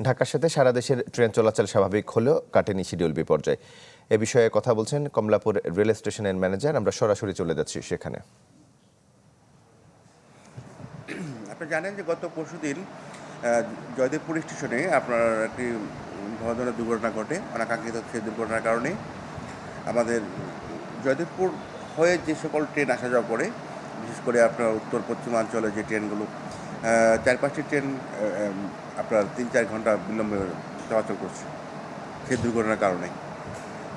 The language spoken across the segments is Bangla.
ঢাকার সাথে সারা দেশের ট্রেন চলাচল স্বাভাবিক হলেও কাটেনি শিডিউল বিপর্যয়। এ বিষয়ে কথা বলছেন কমলাপুর রেল স্টেশনের ম্যানেজার। আমরা সরাসরি চলে যাচ্ছি সেখানে। আপনি জানেন যে গত পরশুদিন জয়দেবপুর স্টেশনে আপনার একটি ভয়াবহ দুর্ঘটনা ঘটে। অনাকাঙ্ক্ষিত সেই দুর্ঘটনার কারণে আমাদের জয়দেবপুর হয়ে যে সকল ট্রেন আসা যাওয়া করে, বিশেষ করে আপনার উত্তর পশ্চিমাঞ্চলে যে ট্রেনগুলো 4-5টি ট্রেন আপনার 3-4 ঘন্টা বিলম্বে চলাচল করছে সেই দুর্ঘটনার কারণে।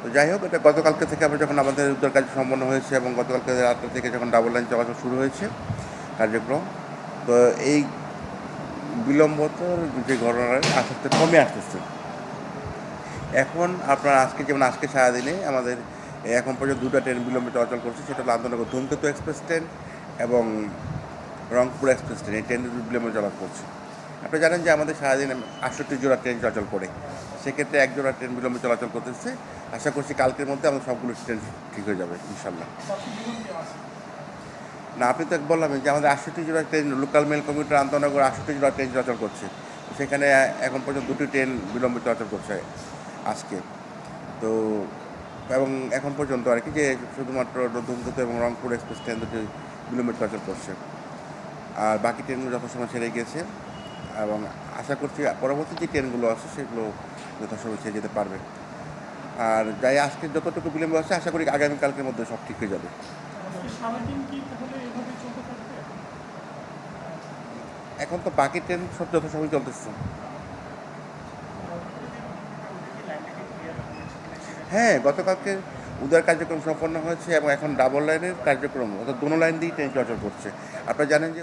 তো যাই হোক, এটা গতকালকে থেকে আমরা যখন আমাদের উদ্ধার কাজ সম্পন্ন হয়েছে এবং গতকালকে রাত্রে থেকে যখন ডাবল লাইন চলাচল শুরু হয়েছে কার্যক্রম, তো এই বিলম্বতার যে ঘটনাটা আস্তে আস্তে কমে আসতেছে। এখন আপনার আজকে সারাদিনে আমাদের এখন পর্যন্ত 2টা ট্রেন বিলম্বে চলাচল করছে। সেটা হলো আন্তনগর ধূমকেতু এক্সপ্রেস ট্রেন এবং রংপুর এক্সপ্রেস ট্রেন। এই ট্রেন বিলম্বে চলাচল করছে। আপনি জানেন যে আমাদের সারাদিনে 68 জোড়া ট্রেন চলাচল করে, সেক্ষেত্রে 1 জোড়া ট্রেন বিলম্বে চলাচল করতেছে। আশা করছি কালকের মধ্যে আমাদের সবগুলো ট্রেন ঠিক হয়ে যাবে ইনশাল্লাহ। না, আপনি তো বললাম যে আমাদের 68 জোড়া ট্রেন, লোকাল মেল কমিউটার আন্তনগর 68 জোড়া ট্রেন চলাচল করছে। সেখানে এখন পর্যন্ত 2টি ট্রেন বিলম্বে চলাচল করছে আজকে। তো এবং এখন পর্যন্ত আর কি যে শুধুমাত্র ধূমকেতু এবং রংপুর এক্সপ্রেস ট্রেন দুটি বিলম্বে চলাচল করছে, আর বাকি ট্রেনগুলো যথাসময় ছেড়ে গিয়েছে এবং আশা করছি পরবর্তী যে ট্রেনগুলো আছে সেগুলো যথাসময় ছেড়ে যেতে পারবে। আর যাই আজকে যতটুকু বিলম্ব আছে, আশা করি আগামীকালকের মধ্যে সব ঠিক হয়ে যাবে। এখন তো বাকি ট্রেন সব যথাসময় চলতেছে। হ্যাঁ, গতকালকে উদ্ধার কার্যক্রম সম্পন্ন হয়েছে এবং এখন ডাবল লাইনের কার্যক্রম, অর্থাৎ দোনো লাইন দিয়েই ট্রেন চলাচল করছে। আপনারা জানেন যে